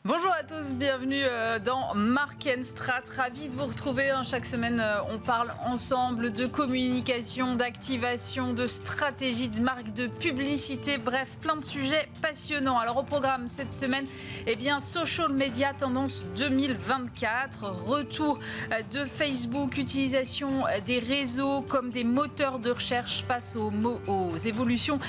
Bonjour à tous, bienvenue dans Mark & Strat. Ravi de vous retrouver. Chaque semaine, on parle ensemble de communication, d'activation, de stratégie de marque, de publicité. Bref, plein de sujets passionnants. Alors au programme cette semaine, social media tendance 2024. Retour de Facebook, utilisation des réseaux comme des moteurs de recherche face aux évolutions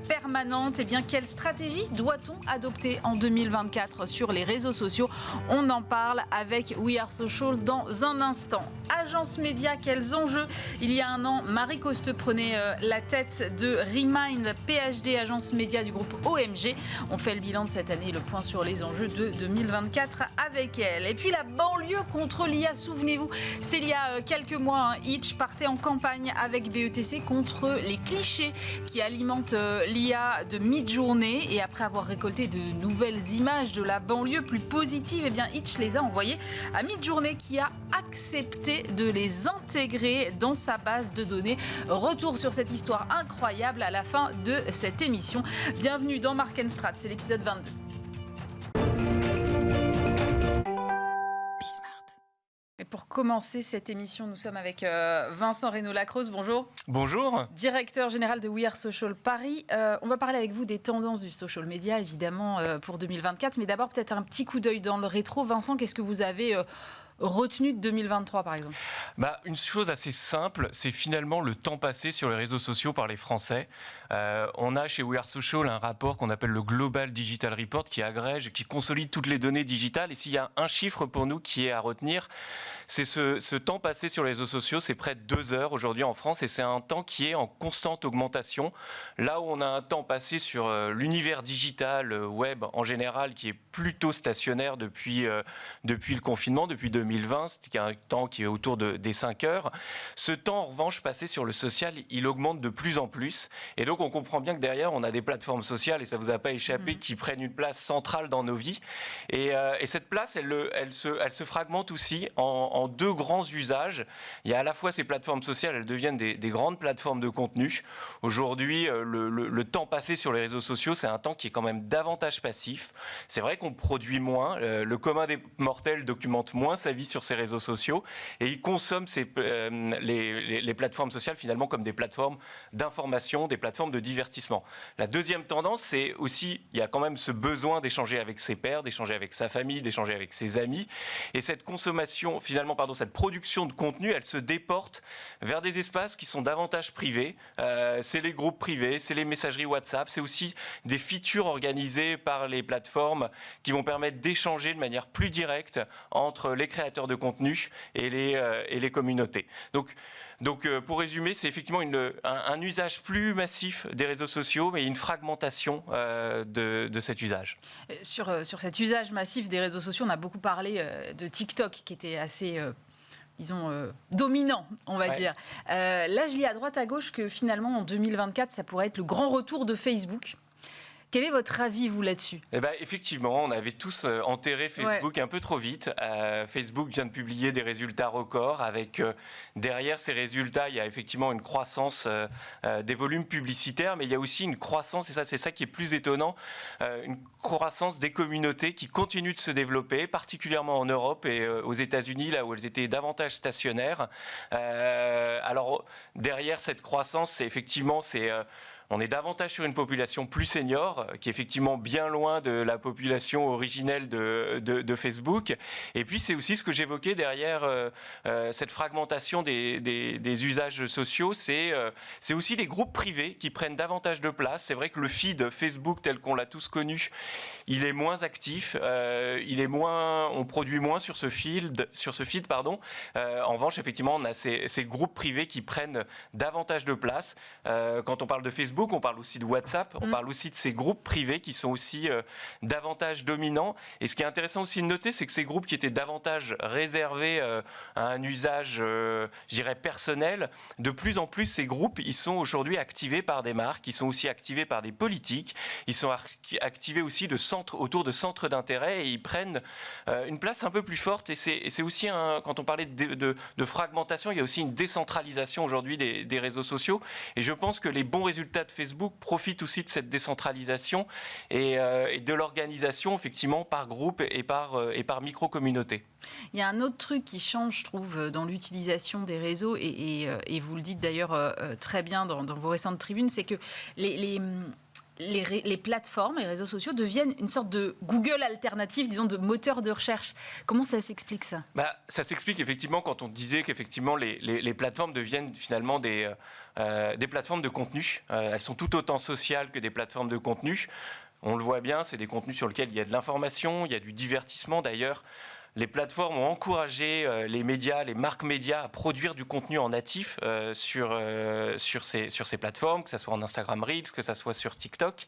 permanentes. Quelle stratégie doit-on adopter en 2024 sur les réseaux sociaux? On en parle avec We Are Social dans un instant. Agence média, quels enjeux? Il y a un an, Marie Coste prenait la tête de Remind PhD, agence média du groupe OMG. On fait le bilan de cette année, le point sur les enjeux de 2024 avec elle. Et puis la banlieue contre l'IA, souvenez-vous, c'était il y a quelques mois, Itch partait en campagne avec BETC contre les clichés qui alimentent l'IA de Midjourney. Et après avoir récolté de nouvelles images de la banlieue plus positive, Itch les a envoyés à Midjourney qui a accepté de les intégrer dans sa base de données. Retour sur cette histoire incroyable à la fin de cette émission. Bienvenue dans Mark & Strat, c'est l'épisode 22. Et pour commencer cette émission, nous sommes avec Vincent Reynaud-Lacroze. Bonjour. Bonjour. Directeur général de We Are Social Paris. On va parler avec vous des tendances du social media, évidemment, pour 2024. Mais d'abord, peut-être un petit coup d'œil dans le rétro. Vincent, qu'est-ce que vous avez retenu de 2023, par exemple? Une chose assez simple, c'est finalement le temps passé sur les réseaux sociaux par les Français. On a chez We Are Social un rapport qu'on appelle le Global Digital Report qui agrège, qui consolide toutes les données digitales. Et s'il y a un chiffre pour nous qui est à retenir, c'est ce temps passé sur les réseaux sociaux, c'est près de 2 heures aujourd'hui en France et c'est un temps qui est en constante augmentation. Là où on a un temps passé sur l'univers digital, web en général, qui est plutôt stationnaire depuis le confinement, depuis 2020, c'est un temps qui est autour des 5 heures. Ce temps, en revanche, passé sur le social, il augmente de plus en plus. Et donc, on comprend bien que derrière, on a des plateformes sociales, et ça ne vous a pas échappé, qui prennent une place centrale dans nos vies. Et cette place, elle se fragmente aussi en deux grands usages. Il y a à la fois ces plateformes sociales, elles deviennent des grandes plateformes de contenu. Aujourd'hui, le temps passé sur les réseaux sociaux, c'est un temps qui est quand même davantage passif. C'est vrai qu'on produit moins. Le commun des mortels documente moins sa vie sur ces réseaux sociaux et il consomme les plateformes sociales finalement comme des plateformes d'information, des plateformes de divertissement. La deuxième tendance, c'est aussi, il y a quand même ce besoin d'échanger avec ses pairs, d'échanger avec sa famille, d'échanger avec ses amis. Et cette consommation, finalement, cette production de contenu, elle se déporte vers des espaces qui sont davantage privés. C'est les groupes privés, c'est les messageries WhatsApp, c'est aussi des features organisées par les plateformes qui vont permettre d'échanger de manière plus directe entre les créateurs de contenu et les communautés. Donc, pour résumer, c'est effectivement un usage plus massif des réseaux sociaux, mais une fragmentation de cet usage. Sur cet usage massif des réseaux sociaux, on a beaucoup parlé de TikTok, qui était assez dominant, on va dire. Là, je lis à droite, à gauche, que finalement, en 2024, ça pourrait être le grand retour de Facebook. Quel est votre avis, vous, là-dessus? Effectivement, on avait tous enterré Facebook un peu trop vite. Facebook vient de publier des résultats records. Avec derrière ces résultats, il y a effectivement une croissance des volumes publicitaires, mais il y a aussi une croissance, et ça, c'est ça qui est plus étonnant, une croissance des communautés qui continuent de se développer, particulièrement en Europe et aux États-Unis, là où elles étaient davantage stationnaires. Alors, derrière cette croissance, on est davantage sur une population plus senior, qui est effectivement bien loin de la population originelle de Facebook. Et puis, c'est aussi ce que j'évoquais derrière cette fragmentation des usages sociaux. C'est aussi des groupes privés qui prennent davantage de place. C'est vrai que le feed Facebook, tel qu'on l'a tous connu, il est moins actif. On produit moins sur ce feed. En revanche, effectivement, on a ces groupes privés qui prennent davantage de place. Quand on parle de Facebook, Facebook, on parle aussi de WhatsApp, on parle aussi de ces groupes privés qui sont aussi davantage dominants. Et ce qui est intéressant aussi de noter, c'est que ces groupes qui étaient davantage réservés à un usage, je dirais, personnel, de plus en plus, ces groupes, ils sont aujourd'hui activés par des marques, ils sont aussi activés par des politiques, ils sont activés aussi autour de centres d'intérêt et ils prennent une place un peu plus forte. Et c'est aussi, quand on parlait de fragmentation, il y a aussi une décentralisation aujourd'hui des réseaux sociaux. Et je pense que les bons résultats de Facebook profitent aussi de cette décentralisation et de l'organisation, effectivement, par groupe et par micro-communauté. Il y a un autre truc qui change, je trouve, dans l'utilisation des réseaux, et vous le dites d'ailleurs très bien dans vos récentes tribunes, c'est que les plateformes, les réseaux sociaux deviennent une sorte de Google alternative, disons, de moteur de recherche. Comment ça s'explique, ça ? Ça s'explique effectivement quand on disait qu'effectivement les plateformes deviennent finalement des plateformes de contenu. Elles sont tout autant sociales que des plateformes de contenu. On le voit bien, c'est des contenus sur lesquels il y a de l'information, il y a du divertissement d'ailleurs. Les plateformes ont encouragé les médias, les marques médias à produire du contenu en natif sur ces plateformes, que ce soit en Instagram Reels, que ce soit sur TikTok.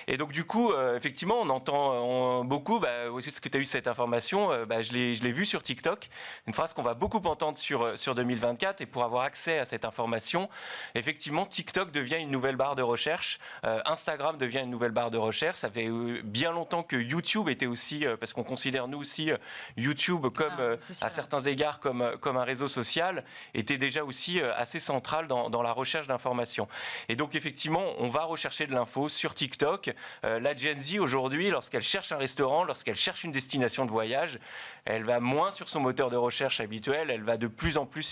Et donc du coup, effectivement, on entend beaucoup, est-ce que tu as eu cette information ? Je l'ai vu sur TikTok, une phrase qu'on va beaucoup entendre sur 2024. Et pour avoir accès à cette information, effectivement, TikTok devient une nouvelle barre de recherche, Instagram devient une nouvelle barre de recherche. Ça fait bien longtemps que YouTube était aussi, parce qu'on considère nous aussi YouTube, comme à certains égards comme un réseau social, était déjà aussi assez central dans la recherche d'informations. Et donc effectivement, on va rechercher de l'info sur TikTok. La Gen Z aujourd'hui, lorsqu'elle cherche un restaurant, lorsqu'elle cherche une destination de voyage, elle va moins sur son moteur de recherche habituel, elle va de plus en plus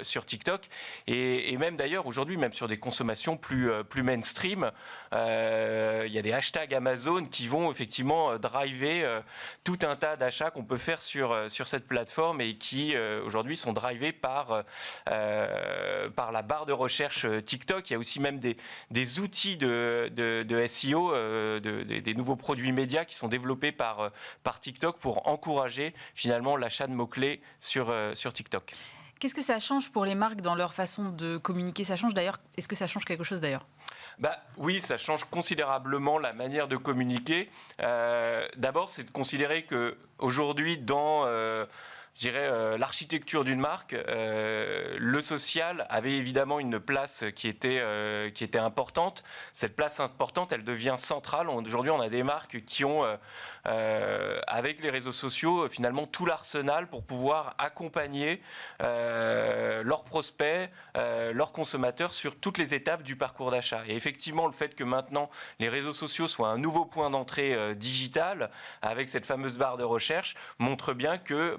sur TikTok. Et même d'ailleurs, aujourd'hui, même sur des consommations plus mainstream, il y a des hashtags Amazon qui vont effectivement driver tout un tas d'achats qu'on peut faire sur cette plateforme et qui aujourd'hui sont drivés par la barre de recherche TikTok. Il y a aussi même des outils de SEO, des nouveaux produits médias qui sont développés par TikTok pour encourager finalement l'achat de mots-clés sur TikTok. Qu'est-ce que ça change pour les marques dans leur façon de communiquer ? Ça change d'ailleurs. Est-ce que ça change quelque chose d'ailleurs ? Oui, ça change considérablement la manière de communiquer. D'abord, c'est de considérer qu'aujourd'hui, dans l'architecture d'une marque, le social avait évidemment une place qui était importante. Cette place importante, elle devient centrale. Aujourd'hui, on a des marques qui ont, avec les réseaux sociaux, finalement tout l'arsenal pour pouvoir accompagner leurs prospects, leurs consommateurs sur toutes les étapes du parcours d'achat. Et effectivement, le fait que maintenant les réseaux sociaux soient un nouveau point d'entrée digital, avec cette fameuse barre de recherche, montre bien que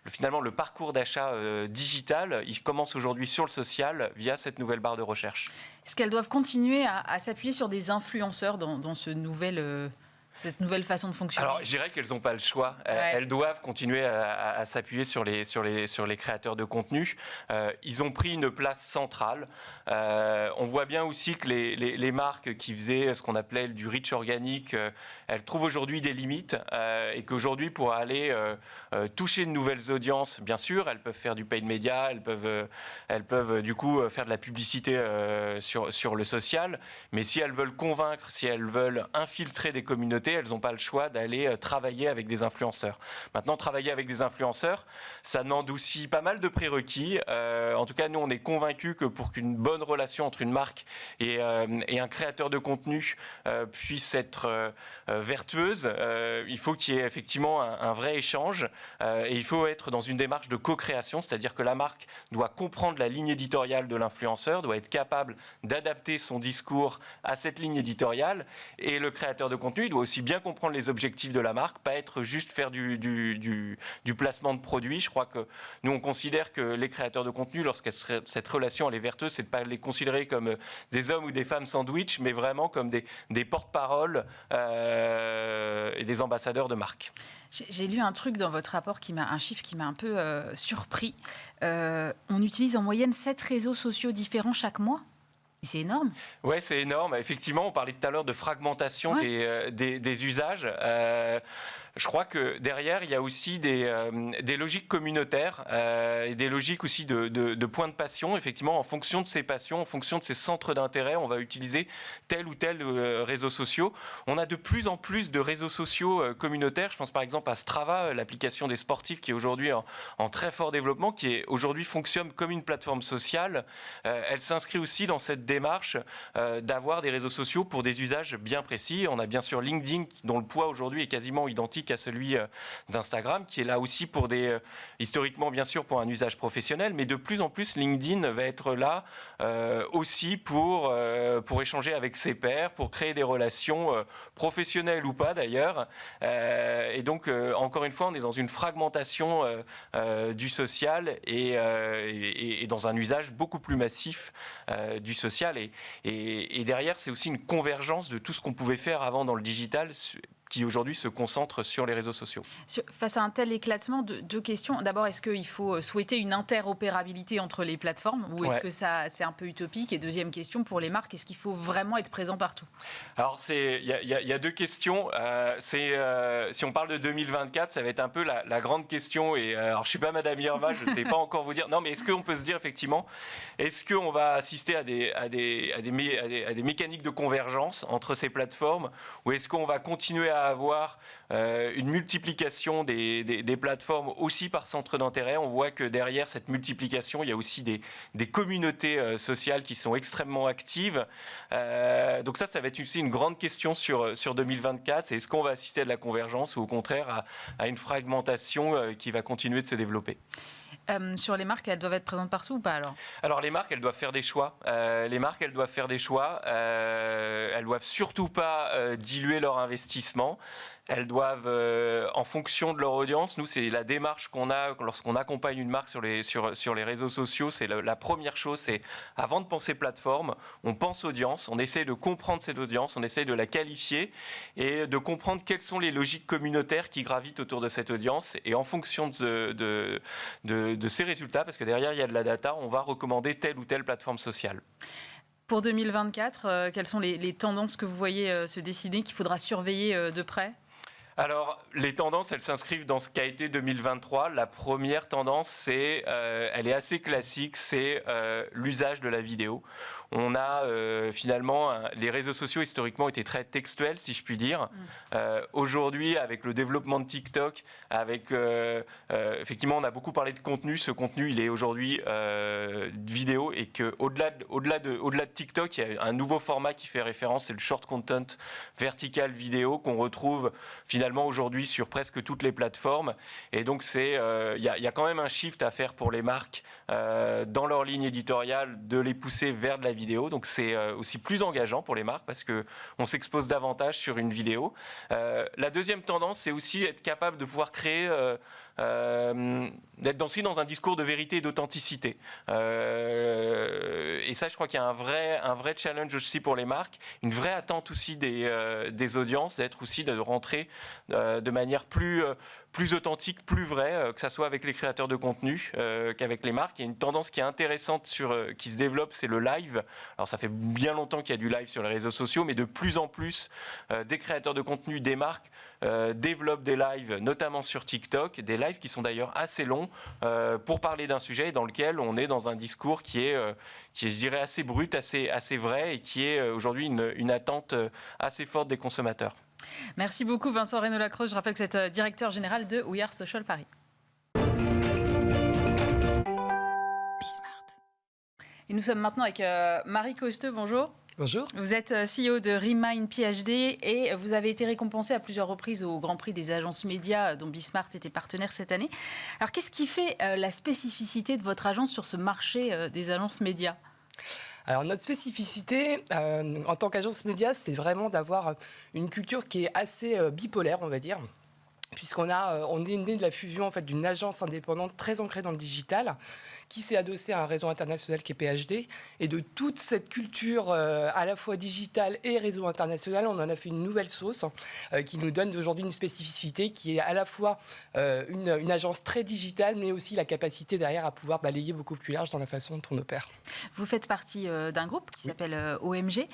finalement le parcours d'achat digital, il commence aujourd'hui sur le social via cette nouvelle barre de recherche. Est-ce qu'elles doivent continuer à s'appuyer sur des influenceurs dans cette nouvelle façon de fonctionner ? Alors, je dirais qu'elles n'ont pas le choix. Elles doivent continuer à s'appuyer sur les créateurs de contenu. Ils ont pris une place centrale. On voit bien aussi que les marques qui faisaient ce qu'on appelait du reach organique, elles trouvent aujourd'hui des limites et qu'aujourd'hui, pour aller toucher de nouvelles audiences, bien sûr, elles peuvent faire du paid media, elles peuvent du coup faire de la publicité sur le social. Mais si elles veulent convaincre, si elles veulent infiltrer des communautés, elles n'ont pas le choix d'aller travailler avec des influenceurs. Maintenant, travailler avec des influenceurs, ça demande aussi pas mal de prérequis. En tout cas, nous, on est convaincus que pour qu'une bonne relation entre une marque et un créateur de contenu puisse être vertueuse, il faut qu'il y ait effectivement un vrai échange et il faut être dans une démarche de co-création, c'est-à-dire que la marque doit comprendre la ligne éditoriale de l'influenceur, doit être capable d'adapter son discours à cette ligne éditoriale, et le créateur de contenu doit aussi bien comprendre les objectifs de la marque, pas être juste faire du placement de produits. Je crois que nous, on considère que les créateurs de contenu, cette relation elle est vertueuse, c'est de pas les considérer comme des hommes ou des femmes sandwich, mais vraiment comme des porte-paroles et des ambassadeurs de marque. J'ai lu un truc dans votre rapport, un chiffre qui m'a un peu surpris. On utilise en moyenne 7 réseaux sociaux différents chaque mois. C'est énorme. Ouais, c'est énorme. Effectivement, on parlait tout à l'heure de fragmentation des usages. je crois que derrière, il y a aussi des logiques communautaires et des logiques aussi de points de passion. Effectivement, en fonction de ces passions, en fonction de ces centres d'intérêt, on va utiliser tel ou tel réseau social. On a de plus en plus de réseaux sociaux communautaires. Je pense par exemple à Strava, l'application des sportifs qui est aujourd'hui en très fort développement, qui aujourd'hui fonctionne comme une plateforme sociale. Elle s'inscrit aussi dans cette démarche d'avoir des réseaux sociaux pour des usages bien précis. On a bien sûr LinkedIn, dont le poids aujourd'hui est quasiment identique à celui d'Instagram, qui est là aussi pour historiquement bien sûr pour un usage professionnel, mais de plus en plus LinkedIn va être là aussi pour échanger avec ses pairs, pour créer des relations professionnelles ou pas d'ailleurs. Et donc encore une fois, on est dans une fragmentation du social et dans un usage beaucoup plus massif du social. Et derrière, c'est aussi une convergence de tout ce qu'on pouvait faire avant dans le digital, qui aujourd'hui se concentre sur les réseaux sociaux. Face à un tel éclatement, deux questions. D'abord, est-ce qu'il faut souhaiter une interopérabilité entre les plateformes ou est-ce que c'est un peu utopique? Et deuxième question, pour les marques, est-ce qu'il faut vraiment être présent partout? Alors, il y a deux questions. Si on parle de 2024, ça va être un peu la grande question. Et alors, je ne suis pas Madame Irma, je ne sais pas encore vous dire. Non, mais est-ce qu'on peut se dire effectivement, est-ce qu'on va assister à des mécaniques de convergence entre ces plateformes ou est-ce qu'on va continuer à avoir une multiplication des plateformes aussi par centre d'intérêt? On voit que derrière cette multiplication, il y a aussi des communautés sociales qui sont extrêmement actives. Donc ça va être aussi une grande question sur 2024. C'est est-ce qu'on va assister à de la convergence ou au contraire à une fragmentation qui va continuer de se développer? Sur les marques, elles doivent être présentes partout ou pas alors les marques, elles doivent faire des choix. Elles doivent surtout pas diluer leur investissement. Elles doivent, en fonction de leur audience, nous c'est la démarche qu'on a lorsqu'on accompagne une marque sur les réseaux sociaux. C'est la première chose, c'est avant de penser plateforme, on pense audience, on essaie de comprendre cette audience, on essaie de la qualifier et de comprendre quelles sont les logiques communautaires qui gravitent autour de cette audience. Et en fonction de ces résultats, parce que derrière il y a de la data, on va recommander telle ou telle plateforme sociale. Pour 2024, quelles sont les tendances que vous voyez se dessiner, qu'il faudra surveiller de près? Alors, les tendances, elles s'inscrivent dans ce qu'a été 2023. La première tendance, elle est assez classique, c'est l'usage de la vidéo. On a finalement, les réseaux sociaux historiquement étaient très textuels, si je puis dire. Aujourd'hui, avec le développement de TikTok, effectivement, on a beaucoup parlé de contenu. Ce contenu, il est aujourd'hui vidéo et qu'au-delà de TikTok, il y a un nouveau format qui fait référence, c'est le short content vertical vidéo qu'on retrouve finalement aujourd'hui sur presque toutes les plateformes. Et donc, il y a quand même un shift à faire pour les marques dans leur ligne éditoriale de les pousser vers de la vidéo. Donc c'est aussi plus engageant pour les marques parce qu'on s'expose davantage sur une vidéo. La deuxième tendance, c'est aussi être capable de pouvoir créer d'être aussi dans un discours de vérité et d'authenticité. Et ça, je crois qu'il y a un vrai challenge aussi pour les marques, une vraie attente aussi des audiences, de rentrer de manière plus authentique, plus vraie, que ce soit avec les créateurs de contenu qu'avec les marques. Il y a une tendance qui est intéressante qui se développe, c'est le live. Alors ça fait bien longtemps qu'il y a du live sur les réseaux sociaux, mais de plus en plus des créateurs de contenu, des marques développent des lives, notamment sur TikTok, des lives qui sont d'ailleurs assez longs pour parler d'un sujet dans lequel on est dans un discours qui est je dirais, assez brut, assez vrai et qui est aujourd'hui une attente assez forte des consommateurs. Merci beaucoup Vincent Reynaud-Lacroze. Je rappelle que vous êtes directeur général de We Are Social Paris. Et nous sommes maintenant avec Marie Costeux. Bonjour. Bonjour. Vous êtes CEO de Remind PhD et vous avez été récompensé à plusieurs reprises au Grand Prix des agences médias dont Bismart était partenaire cette année. Alors qu'est-ce qui fait la spécificité de votre agence sur ce marché des agences médias ? Alors notre spécificité en tant qu'agence média, c'est vraiment d'avoir une culture qui est assez bipolaire, on va dire. Puisqu'on est né de la fusion en fait, d'une agence indépendante très ancrée dans le digital, qui s'est adossée à un réseau international qui est PhD. Et de toute cette culture à la fois digitale et réseau international, on en a fait une nouvelle sauce qui nous donne aujourd'hui une spécificité qui est à la fois une agence très digitale, mais aussi la capacité derrière à pouvoir balayer beaucoup plus large dans la façon dont on opère. Vous faites partie d'un groupe qui s'appelle OMG.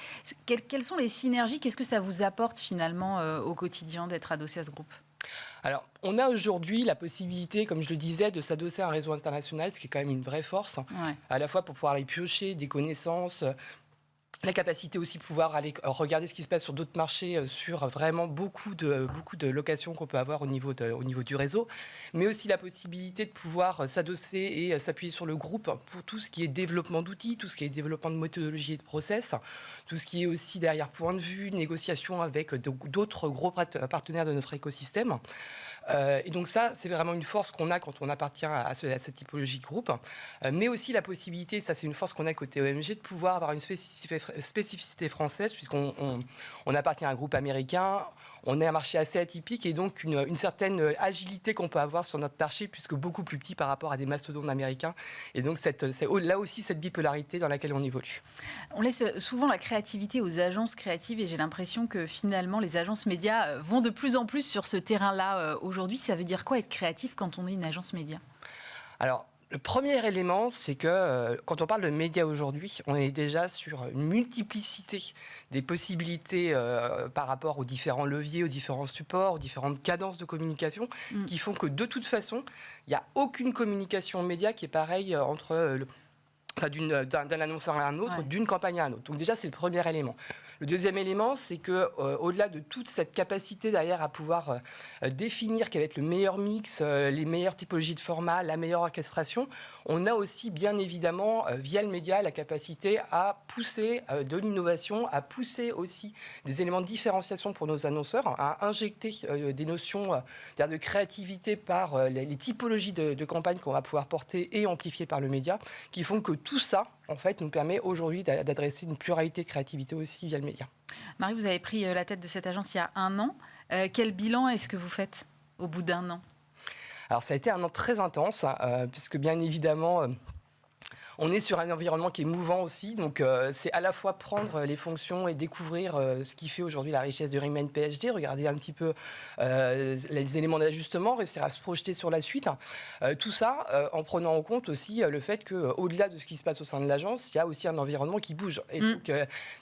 Quelles sont les synergies? Qu'est-ce que ça vous apporte finalement au quotidien d'être adossé à ce groupe ? Alors, on a aujourd'hui la possibilité, comme je le disais, de s'adosser à un réseau international, ce qui est quand même une vraie force, Ouais. à la fois pour pouvoir aller piocher des connaissances, la capacité aussi de pouvoir aller regarder ce qui se passe sur d'autres marchés, sur vraiment beaucoup de locations qu'on peut avoir au niveau du réseau, mais aussi la possibilité de pouvoir s'adosser et s'appuyer sur le groupe pour tout ce qui est développement d'outils, tout ce qui est développement de méthodologie et de process, tout ce qui est aussi derrière point de vue, négociation avec d'autres gros partenaires de notre écosystème. Et donc ça, c'est vraiment une force qu'on a quand on appartient à cette typologie de groupe, mais aussi la possibilité, ça c'est une force qu'on a côté OMG, de pouvoir avoir une spécificité française, puisqu'on appartient à un groupe américain, on est un marché assez atypique et donc une certaine agilité qu'on peut avoir sur notre marché, puisque beaucoup plus petit par rapport à des mastodontes américains. Et donc c'est là aussi cette bipolarité dans laquelle on évolue. On laisse souvent la créativité aux agences créatives et j'ai l'impression que finalement les agences médias vont de plus en plus sur ce terrain-là aujourd'hui. Ça veut dire quoi être créatif quand on est une agence média ? Alors, le premier élément, c'est que quand on parle de médias aujourd'hui, on est déjà sur une multiplicité des possibilités par rapport aux différents leviers, aux différents supports, aux différentes cadences de communication, qui font que de toute façon, il n'y a aucune communication média qui est pareille d'un annonceur à un autre, Ouais. d'une campagne à un autre. Donc déjà, c'est le premier élément. Le deuxième élément, c'est que au-delà de toute cette capacité derrière à pouvoir définir quel va être le meilleur mix, les meilleures typologies de format, la meilleure orchestration, on a aussi bien évidemment via le média la capacité à pousser de l'innovation, à pousser aussi des éléments de différenciation pour nos annonceurs, à injecter des notions de créativité par les typologies de campagnes qu'on va pouvoir porter et amplifier par le média, qui font que tout ça, en fait, nous permet aujourd'hui d'adresser une pluralité de créativité aussi via le média. Marie, vous avez pris la tête de cette agence il y a 1 an. Quel bilan est-ce que vous faites au bout d'1 an ? Alors, ça a été un an très intense, puisque bien évidemment, on est sur un environnement qui est mouvant aussi. Donc, c'est à la fois prendre les fonctions et découvrir ce qui fait aujourd'hui la richesse de Remain PhD, regarder un petit peu les éléments d'ajustement, réussir à se projeter sur la suite. Tout ça en prenant en compte aussi le fait qu'au-delà de ce qui se passe au sein de l'agence, il y a aussi un environnement qui bouge. Et donc,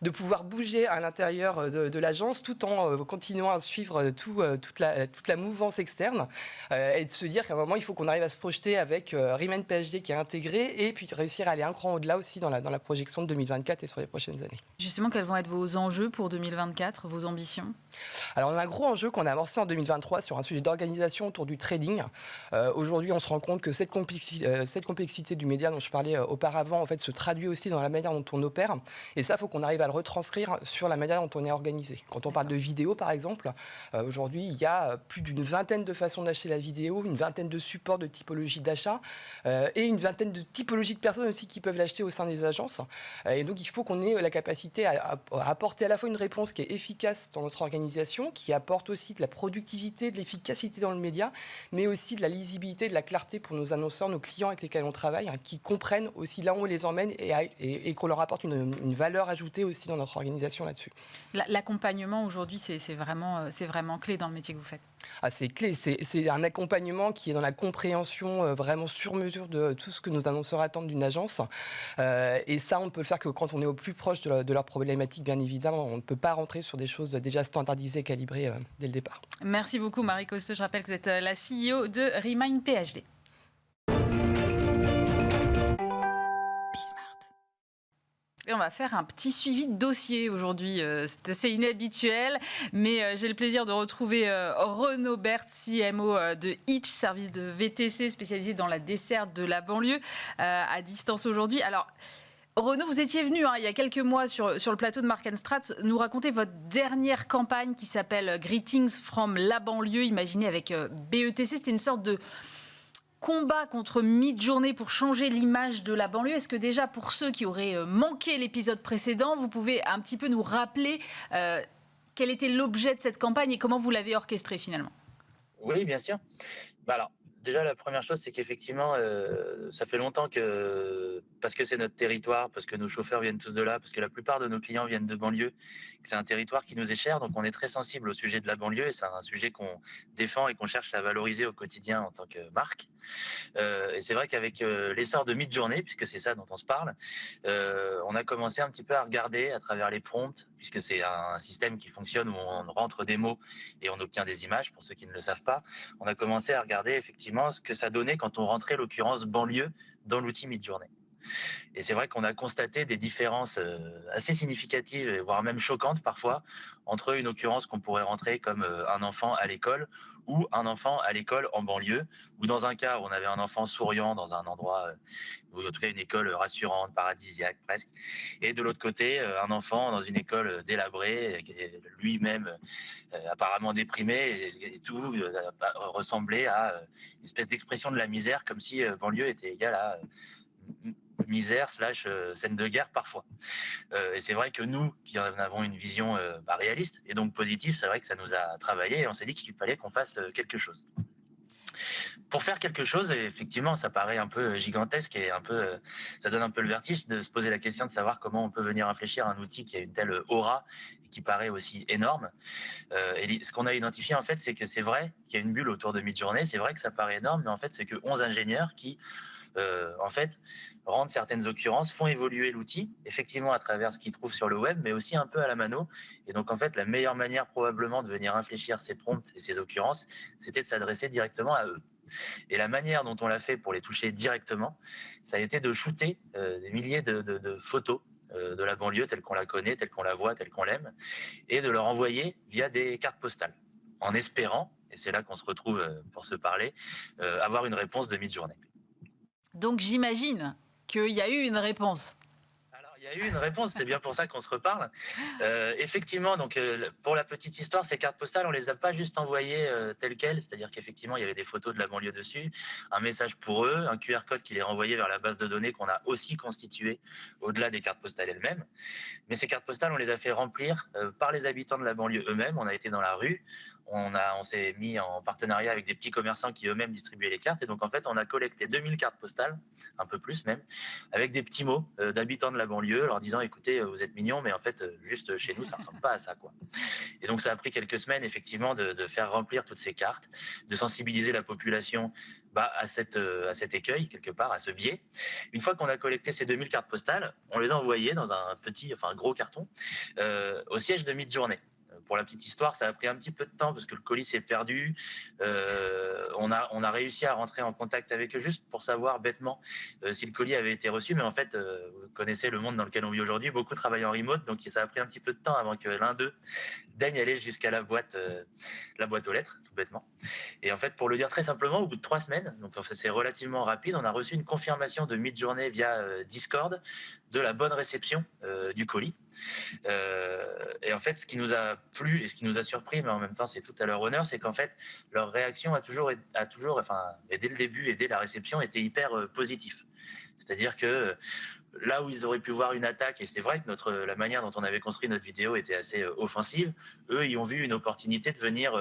de pouvoir bouger à l'intérieur de l'agence tout en continuant à suivre toute la mouvance externe et de se dire qu'à un moment, il faut qu'on arrive à se projeter avec Remain PhD qui est intégré et puis réussir à aller un cran au-delà aussi dans la projection de 2024 et sur les prochaines années. Justement, quels vont être vos enjeux pour 2024, vos ambitions ? Alors, on a un gros enjeu qu'on a amorcé en 2023 sur un sujet d'organisation autour du trading. Aujourd'hui, on se rend compte que cette complexité du média dont je parlais auparavant, en fait, se traduit aussi dans la manière dont on opère. Et ça, il faut qu'on arrive à le retranscrire sur la manière dont on est organisé. Quand on parle de vidéo, par exemple, aujourd'hui, il y a plus d'une vingtaine de façons d'acheter la vidéo, une vingtaine de supports de typologie d'achat et une vingtaine de typologies de personnes aussi qui peuvent l'acheter au sein des agences. Et donc, il faut qu'on ait la capacité à apporter à la fois une réponse qui est efficace dans notre organisation, qui apporte aussi de la productivité, de l'efficacité dans le média, mais aussi de la lisibilité, de la clarté pour nos annonceurs, nos clients avec lesquels on travaille, qui comprennent aussi là où on les emmène et qu'on leur apporte une valeur ajoutée aussi dans notre organisation là-dessus. L'accompagnement aujourd'hui, c'est vraiment clé dans le métier que vous faites. C'est clé, c'est un accompagnement qui est dans la compréhension vraiment sur mesure de tout ce que nos annonceurs attendent d'une agence. Et ça, on ne peut le faire que quand on est au plus proche de leurs problématiques, bien évidemment. On ne peut pas rentrer sur des choses déjà standardisées, calibrées dès le départ. Merci beaucoup Marie Costeux. Je rappelle que vous êtes la CEO de Remind PhD. Et on va faire un petit suivi de dossier aujourd'hui. C'est assez inhabituel, mais j'ai le plaisir de retrouver Renaud Berthe, CMO de Hitch, service de VTC spécialisé dans la desserte de la banlieue, à distance aujourd'hui. Alors, Renaud, vous étiez venu il y a quelques mois sur le plateau de Mark & Strat nous raconter votre dernière campagne qui s'appelle Greetings from la banlieue, imaginée avec BETC. C'était une sorte de combat contre Midjourney pour changer l'image de la banlieue. Est-ce que déjà, pour ceux qui auraient manqué l'épisode précédent, vous pouvez un petit peu nous rappeler quel était l'objet de cette campagne et comment vous l'avez orchestrée finalement ? Oui, bien sûr. Alors, déjà, la première chose, c'est qu'effectivement, ça fait longtemps que parce que c'est notre territoire, parce que nos chauffeurs viennent tous de là, parce que la plupart de nos clients viennent de banlieue, que c'est un territoire qui nous est cher, donc on est très sensible au sujet de la banlieue et c'est un sujet qu'on défend et qu'on cherche à valoriser au quotidien en tant que marque. Et c'est vrai qu'avec, l'essor de Midjourney, puisque c'est ça dont on se parle, on a commencé un petit peu à regarder à travers les prompts, puisque c'est un système qui fonctionne où on rentre des mots et on obtient des images, pour ceux qui ne le savent pas. On a commencé à regarder effectivement ce que ça donnait quand on rentrait l'occurrence banlieue dans l'outil Midjourney. Et c'est vrai qu'on a constaté des différences assez significatives, voire même choquantes parfois, entre une occurrence qu'on pourrait rentrer comme un enfant à l'école ou un enfant à l'école en banlieue, ou dans un cas où on avait un enfant souriant dans un endroit, ou en tout cas une école rassurante, paradisiaque presque, et de l'autre côté, un enfant dans une école délabrée, lui-même apparemment déprimé, et tout ressemblait à une espèce d'expression de la misère, comme si banlieue était égal à misère slash scène de guerre parfois. Et c'est vrai que nous, qui en avons une vision réaliste et donc positive, c'est vrai que ça nous a travaillé et on s'est dit qu'il fallait qu'on fasse quelque chose. Pour faire quelque chose, et effectivement, ça paraît un peu gigantesque et un peu, ça donne un peu le vertige de se poser la question de savoir comment on peut venir infléchir un outil qui a une telle aura et qui paraît aussi énorme. Et ce qu'on a identifié, en fait, c'est que c'est vrai qu'il y a une bulle autour de Midjourney, c'est vrai que ça paraît énorme, mais en fait, c'est que 11 ingénieurs qui en fait, rendent certaines occurrences, font évoluer l'outil, effectivement à travers ce qu'ils trouvent sur le web, mais aussi un peu à la mano. Et donc, en fait, la meilleure manière probablement de venir infléchir ces prompts et ces occurrences, c'était de s'adresser directement à eux. Et la manière dont on l'a fait pour les toucher directement, ça a été de shooter des milliers de photos de la banlieue telle qu'on la connaît, telle qu'on la voit, telle qu'on l'aime, et de leur envoyer via des cartes postales, en espérant, et c'est là qu'on se retrouve pour se parler, avoir une réponse de Midjourney. Donc j'imagine qu'il y a eu une réponse. Alors, il y a eu une réponse, c'est bien pour ça qu'on se reparle. Effectivement, donc pour la petite histoire, ces cartes postales, on les a pas juste envoyées telles quelles, c'est-à-dire qu'effectivement, il y avait des photos de la banlieue dessus, un message pour eux, un QR code qui les renvoyait vers la base de données qu'on a aussi constituée au-delà des cartes postales elles-mêmes. Mais ces cartes postales, on les a fait remplir par les habitants de la banlieue eux-mêmes. On a été dans la rue, on s'est mis en partenariat avec des petits commerçants qui eux-mêmes distribuaient les cartes. Et donc, en fait, on a collecté 2000 cartes postales, un peu plus même, avec des petits mots d'habitants de la banlieue, leur disant, écoutez, vous êtes mignons, mais en fait, juste chez nous, ça ressemble pas à ça, quoi. Et donc, ça a pris quelques semaines, effectivement, de faire remplir toutes ces cartes, de sensibiliser la population à cet écueil, quelque part, à ce biais. Une fois qu'on a collecté ces 2000 cartes postales, on les a envoyées dans un gros carton, au siège de Midjourney. Pour la petite histoire, ça a pris un petit peu de temps parce que le colis s'est perdu. On a réussi à rentrer en contact avec eux juste pour savoir bêtement si le colis avait été reçu. Mais en fait, vous connaissez le monde dans lequel on vit aujourd'hui. Beaucoup travaillent en remote, donc ça a pris un petit peu de temps avant que l'un d'eux daigne aller jusqu'à la boîte aux lettres, tout bêtement. Et en fait, pour le dire très simplement, au bout de 3 semaines, donc en fait, c'est relativement rapide, on a reçu une confirmation de Midjourney via Discord de la bonne réception du colis. Et en fait, ce qui nous a plu et ce qui nous a surpris, mais en même temps, c'est tout à leur honneur, c'est qu'en fait, leur réaction et dès le début et dès la réception, était hyper positif. C'est-à-dire que là où ils auraient pu voir une attaque, et c'est vrai que la manière dont on avait construit notre vidéo était assez offensive, eux, ils ont vu une opportunité de venir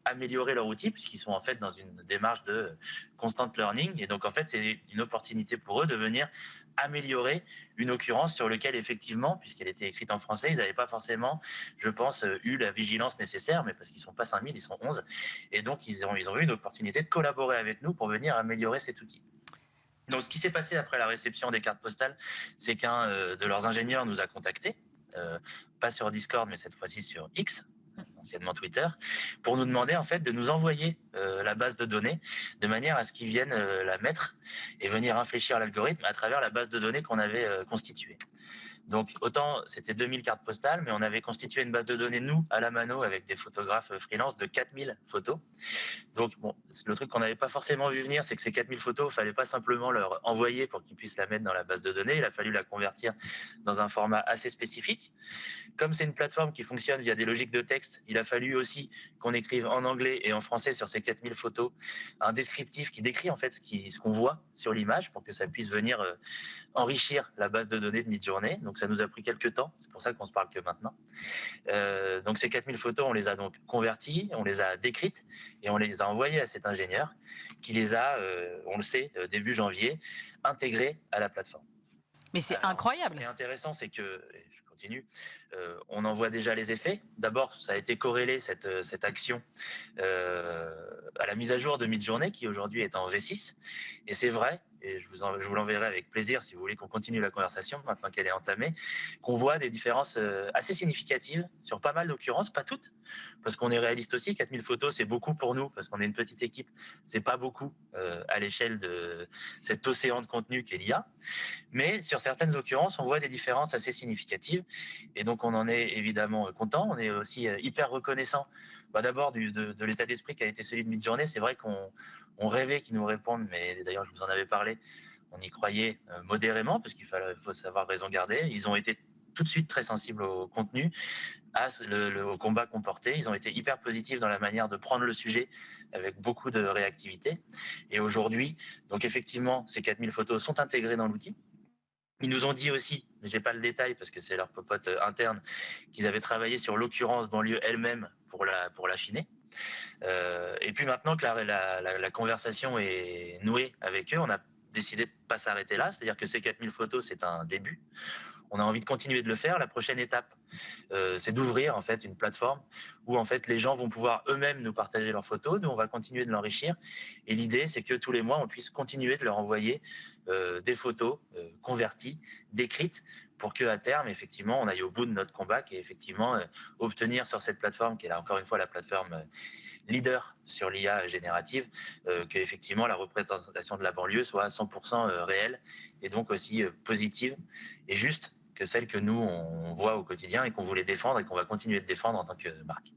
améliorer leur outil, puisqu'ils sont en fait dans une démarche de constant learning. Et donc, en fait, c'est une opportunité pour eux de venir améliorer une occurrence sur laquelle, effectivement, puisqu'elle était écrite en français, ils n'avaient pas forcément, je pense, eu la vigilance nécessaire, mais parce qu'ils ne sont pas 5000, ils sont 11. Et donc, ils ont eu une opportunité de collaborer avec nous pour venir améliorer cet outil. Donc, ce qui s'est passé après la réception des cartes postales, c'est qu'un de leurs ingénieurs nous a contactés, pas sur Discord, mais cette fois-ci sur X, anciennement Twitter, pour nous demander en fait de nous envoyer la base de données de manière à ce qu'ils viennent la mettre et venir infléchir l'algorithme à travers la base de données qu'on avait constituée. Donc, autant c'était 2000 cartes postales, mais on avait constitué une base de données, nous, à la mano, avec des photographes freelance de 4000 photos. Donc, bon, le truc qu'on n'avait pas forcément vu venir, c'est que ces 4000 photos, il ne fallait pas simplement leur envoyer pour qu'ils puissent la mettre dans la base de données. Il a fallu la convertir dans un format assez spécifique. Comme c'est une plateforme qui fonctionne via des logiques de texte, il a fallu aussi qu'on écrive en anglais et en français sur ces 4000 photos un descriptif qui décrit en fait ce qu'on voit sur l'image pour que ça puisse venir enrichir la base de données de Midjourney. Donc ça nous a pris quelques temps, c'est pour ça qu'on se parle que maintenant. Donc ces 4000 photos, on les a donc converties, on les a décrites et on les a envoyées à cet ingénieur qui les a, on le sait, début janvier, intégrées à la plateforme. Mais c'est Alors, incroyable. Ce qui est intéressant, c'est que, je continue, on en voit déjà les effets. D'abord, ça a été corrélé, cette action, à la mise à jour de Midjourney, qui aujourd'hui est en V6. Et c'est vrai, et je vous l'enverrai avec plaisir si vous voulez qu'on continue la conversation, maintenant qu'elle est entamée, qu'on voit des différences assez significatives sur pas mal d'occurrences, pas toutes, parce qu'on est réaliste aussi. 4000 photos, c'est beaucoup pour nous, parce qu'on est une petite équipe. C'est pas beaucoup à l'échelle de cet océan de contenu qu'est l'IA. Mais sur certaines occurrences, on voit des différences assez significatives. Et donc, on en est évidemment content. On est aussi hyper reconnaissant, d'abord de l'état d'esprit qui a été celui de Midjourney. C'est vrai qu'on rêvait qu'ils nous répondent, mais d'ailleurs, je vous en avais parlé, on y croyait modérément, parce faut savoir raison garder. Ils ont été tout de suite très sensibles au contenu, au combat qu'on portait. Ils ont été hyper positifs dans la manière de prendre le sujet avec beaucoup de réactivité. Et aujourd'hui, donc effectivement, ces 4000 photos sont intégrées dans l'outil. Ils nous ont dit aussi, mais je n'ai pas le détail parce que c'est leur popote interne, qu'ils avaient travaillé sur l'occurrence banlieue elle-même pour l'affiner. Et puis maintenant que la conversation est nouée avec eux, on a décidé de ne pas s'arrêter là. C'est-à-dire que ces 4000 photos, c'est un début. On a envie de continuer de le faire. La prochaine étape, c'est d'ouvrir en fait une plateforme où en fait les gens vont pouvoir eux-mêmes nous partager leurs photos. Nous, on va continuer de l'enrichir. Et l'idée, c'est que tous les mois, on puisse continuer de leur envoyer des photos converties, décrites, pour qu'à terme, effectivement, on aille au bout de notre combat, qui est effectivement obtenir sur cette plateforme, qui est là encore une fois la plateforme leader sur l'IA générative, que effectivement la représentation de la banlieue soit à 100% réelle et donc aussi positive et juste que celle que nous, on voit au quotidien et qu'on voulait défendre et qu'on va continuer de défendre en tant que marque.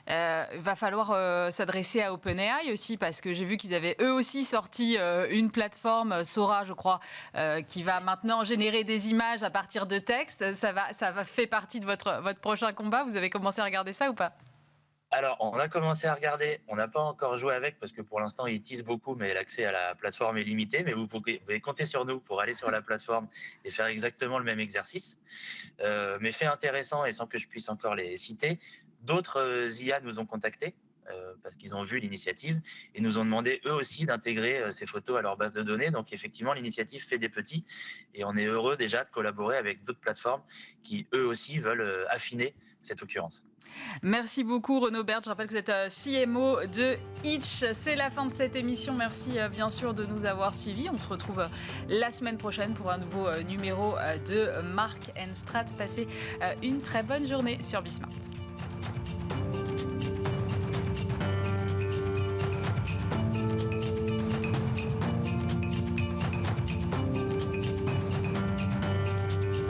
Va falloir s'adresser à OpenAI aussi, parce que j'ai vu qu'ils avaient eux aussi sorti une plateforme, Sora je crois, qui va maintenant générer des images à partir de textes. Ça va fait partie de votre prochain combat. Vous avez commencé à regarder ça ou pas ? Alors, on a commencé à regarder, on n'a pas encore joué avec parce que pour l'instant, ils teasent beaucoup, mais l'accès à la plateforme est limité. Mais vous pouvez compter sur nous pour aller sur la plateforme et faire exactement le même exercice. Mais fait intéressant, et sans que je puisse encore les citer, d'autres IA nous ont contactés parce qu'ils ont vu l'initiative et nous ont demandé eux aussi d'intégrer ces photos à leur base de données. Donc effectivement, l'initiative fait des petits et on est heureux déjà de collaborer avec d'autres plateformes qui eux aussi veulent affiner cette occurrence. Merci beaucoup Renaud Berthe. Je rappelle que vous êtes CMO de Itch. C'est la fin de cette émission. Merci bien sûr de nous avoir suivis. On se retrouve la semaine prochaine pour un nouveau numéro de Mark & Strat. Passez une très bonne journée sur Bismart.